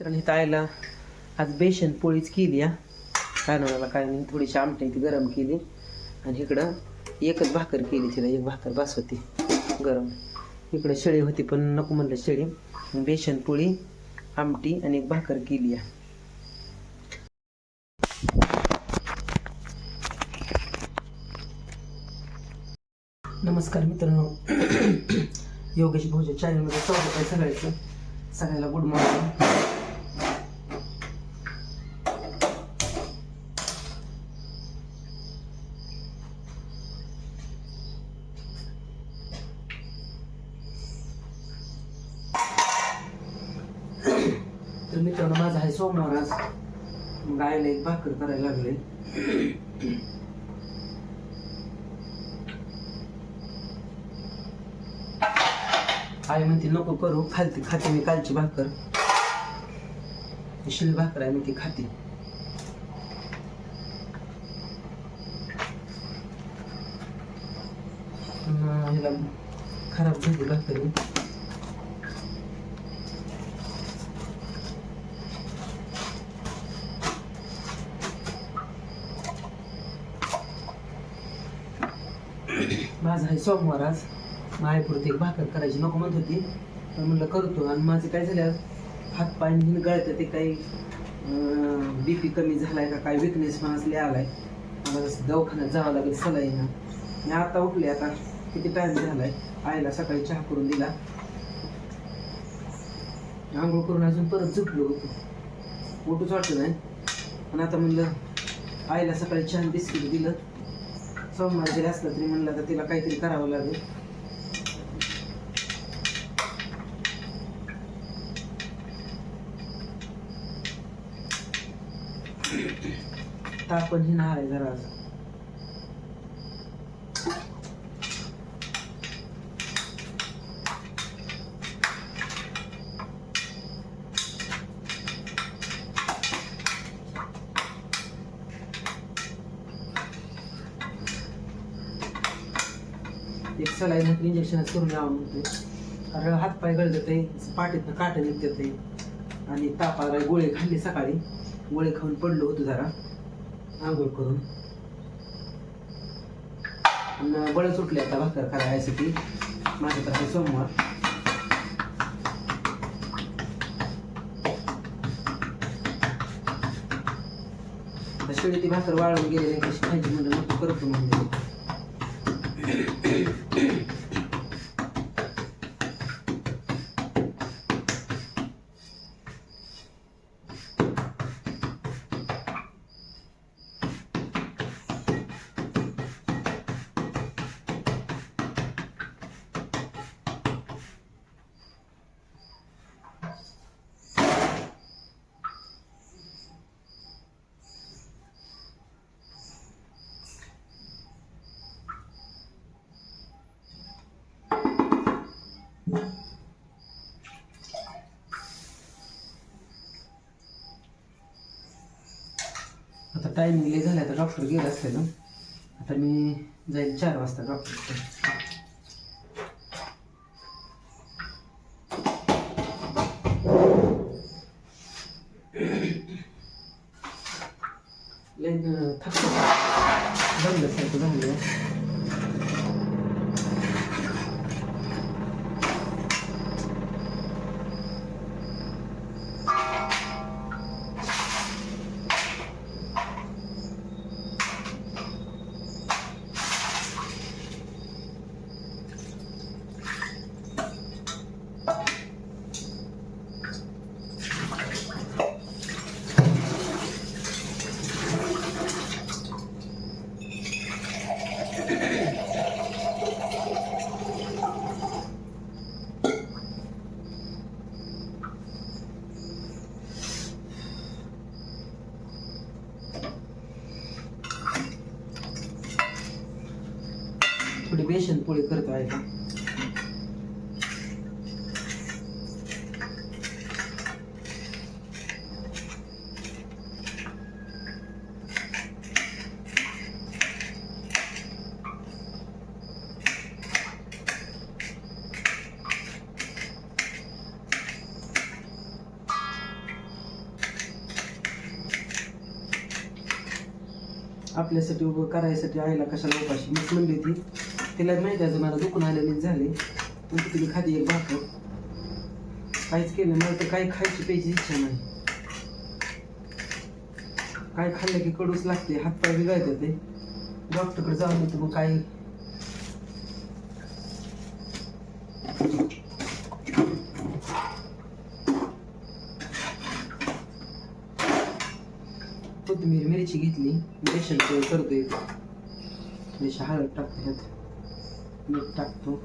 मित्रांनो इथं आयला आज बेसन पोळीच केली या कानवणाला काय नाही, थोडीशी आमटी ती गरम केली आणि इकडं एकच भाकर केली, तिला एक भाकर बस होती गरम. इकडं शेळी होती पण नको म्हणलं शेळी, बेसन पोळी आमटी आणि एक भाकर केली या. नमस्कार मित्रांनो, योगेश भोजन चॅनलमध्ये स्वागत आहे सगळ्याचं. सगळ्याला गुड मॉर्निंग. तर मित्रांनो माझा आहे सोमवार आज, मग आईला एक भाकर करायला लागले. आई म्हणते नको करू, खाते मी कालची भाकर, शिळी भाकर आहे मी ती खाते. ह्याला खराब झाली भाकर. माझा आहे सोमवार आज, मायपुरती एक भाकर करायची नको म्हणत होती पण म्हणलं करतो. आणि माझं काय झालं, हात पाय गळतं, ते काही BP कमी झालाय का काय, विकनेस पण असले आलाय, मला दवाखान्यात जावं लागेल सलाईनं. मी आता उठले, आता किती टाइम झालाय. आईला सकाळी चहा करून दिला, आंघोळ करून अजून परत झोपलो होतो, उठूच वाटलं नाही. पण आता म्हणलं आईला सकाळी चहा बिस्किट दिलं. सोमवार जरी असलं तरी म्हणलं तर तिला काहीतरी करावं लागेल. ताप पण ही नार आहे जरा आज. एक सलाईन इंजेक्शनच करून यावं म्हणते, कारण हातपाय गळत ते, पाठीतनं काटे निघते ते, आणि तापाला गोळे खाल्ले सकाळी, गोळे खाऊन पडलो होतो जरा आंघोळ करून. बळच उठले आता भाकर करायसाठी. माझं तर आहे सोमवार. शेळी ती भाकर वाळून गेलेली कशी खायची म्हणलं नको करतो म्हणजे. आता टायमिंग लय झालं, आता डॉक्टर गेला असते ना. आता मी जाईल 4 वाजता डॉक्टर. थकतो बंदसारखं झालं. थोडी बेसन पोळी करतो आहे का. आपल्यासाठी उभं करायसाठी आईला कशाला उपाशी मीच म्हणली होती. तिला माहिती आहे मला दुखून आलेलीच झाले, पण तिने खाली एक भाकर काहीच केलं. मला तर काही खायची प्यायची इच्छा नाही. काय खाल्लं की कडूच लागते, हातपाय बिघायचं ते. डॉक्टरकडे जाऊन येतो मग काय. कोथिंबीर मिरची घेतली, बेसन करतोय. थोडीशी हळद टाकतो, ह्यात मीठ टाकतो.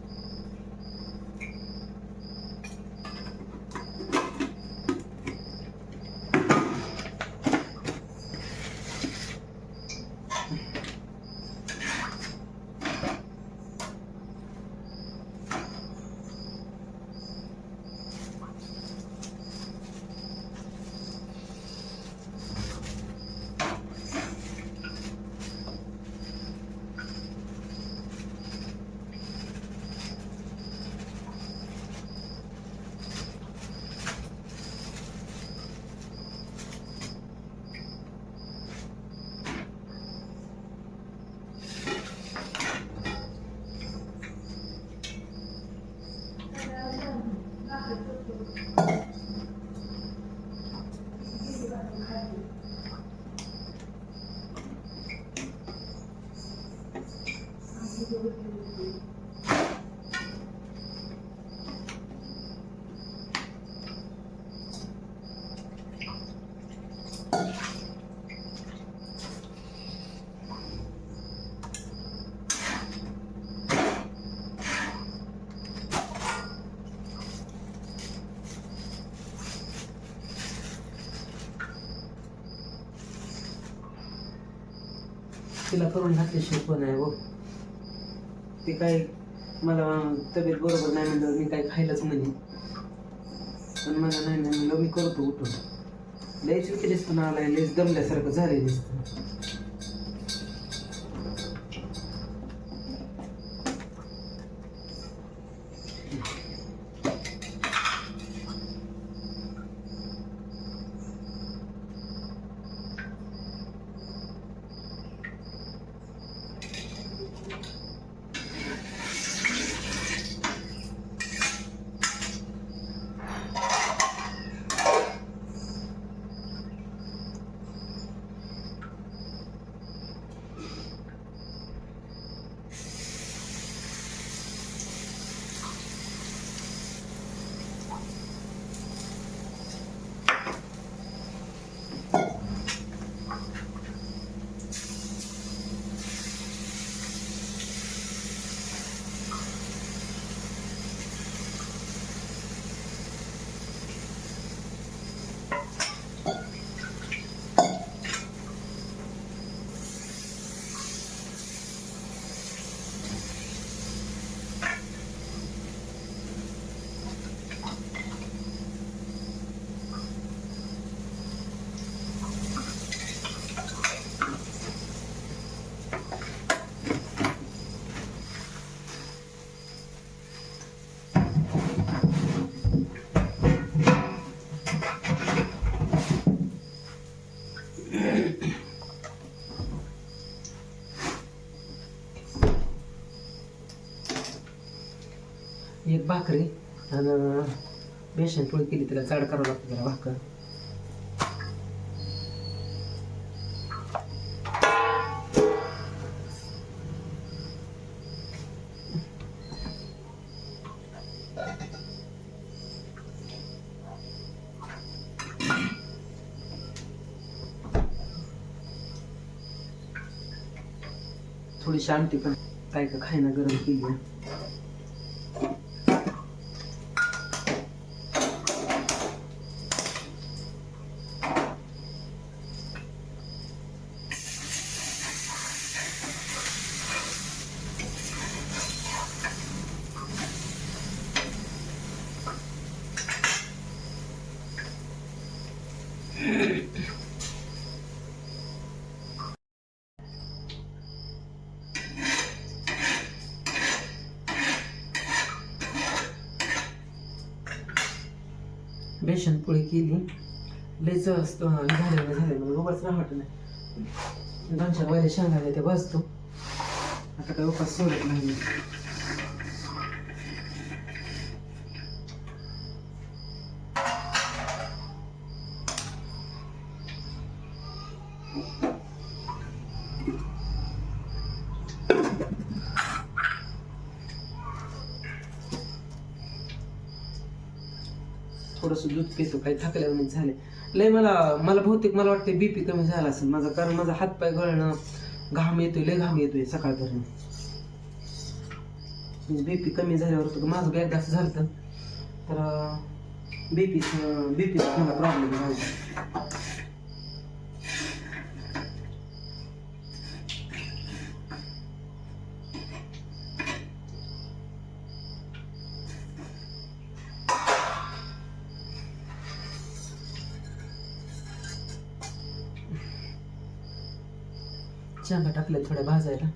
तिला करून घातल्याशिवाय पण आहे हो. ते काय मला तब्येत बरोबर नाही म्हणल्यावर मी काय खायलाच म्हणे, पण मला नाही म्हणलं मी करतो उठून. लयच विक्रेस पण आलाय, लयच दमल्यासारखं झालंय नुसतं. एक भाकरी आणि बेसन पोळी केली, त्याला जाड करावं लागतं जरा भाकर. थोडीशी आमटी पण काय का खायना गरम केली. बेसन पोळी केली, लयच झाले मला उगाच राहत नाही. दोन-चार वाले शेंगा ते बसतो. आता काही उपास सोडत नाही मी. थोडंसं दूध पितो, काही थकल्यावर झाले लय. मला बहुतेक मला वाटते बीपी कमी झाला असेल माझा, कारण माझा हातपाय गळणं, घाम येतोय, लय घाम येतोय सकाळपर्यंत. बीपी कमी झाल्यावर होतं माझं एकदा असं झालं तर बीपीचा मला प्रॉब्लेम झाला. शेंगा टाकल्या थोड्या भाजायला.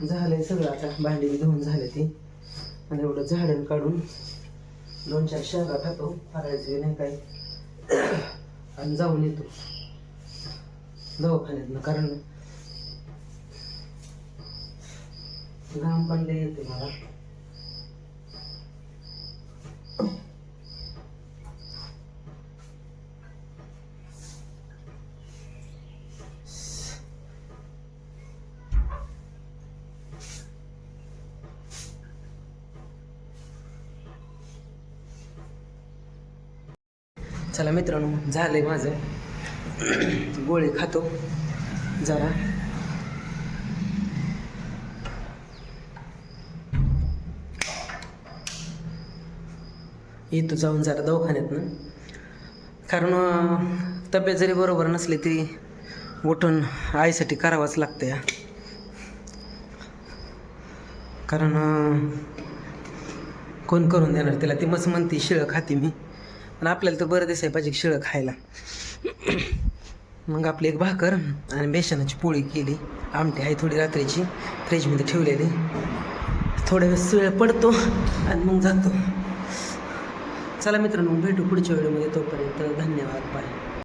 झालंय सगळं, आता भांडी धुवून झाले ती. आणि एवढं झाडण काढून 2-4 शेंगा खातो, फरायचे नाही काही, आणि जाऊन येतो दवाखान्यातनं, कारण घाम पण लय येते मला. चला मित्रांनो, झालंय माझं. गोळी खातो जरा. येतो जाऊन जरा दवाखान्यातनं, कारण तब्येत जरी बरोबर नसली तरी उठून आईसाठी करावंच लागतं. कारण कोण करून देणार तिला? ती मस्त म्हणते शिळं खाते मी, पण आपल्याला तर बरं दिसाय पाहिजे शिळं खायला. मग आपली एक भाकर आणि बेसनाची पोळी केली. आमटी आहे थोडी रात्रीची फ्रीजमध्ये ठेवलेली. थोड्या वेळ पडतो आणि मग जातो. चला मित्रांनो, भेटू पुढच्या व्हिडिओमध्ये. तोपर्यंत धन्यवाद, बाय.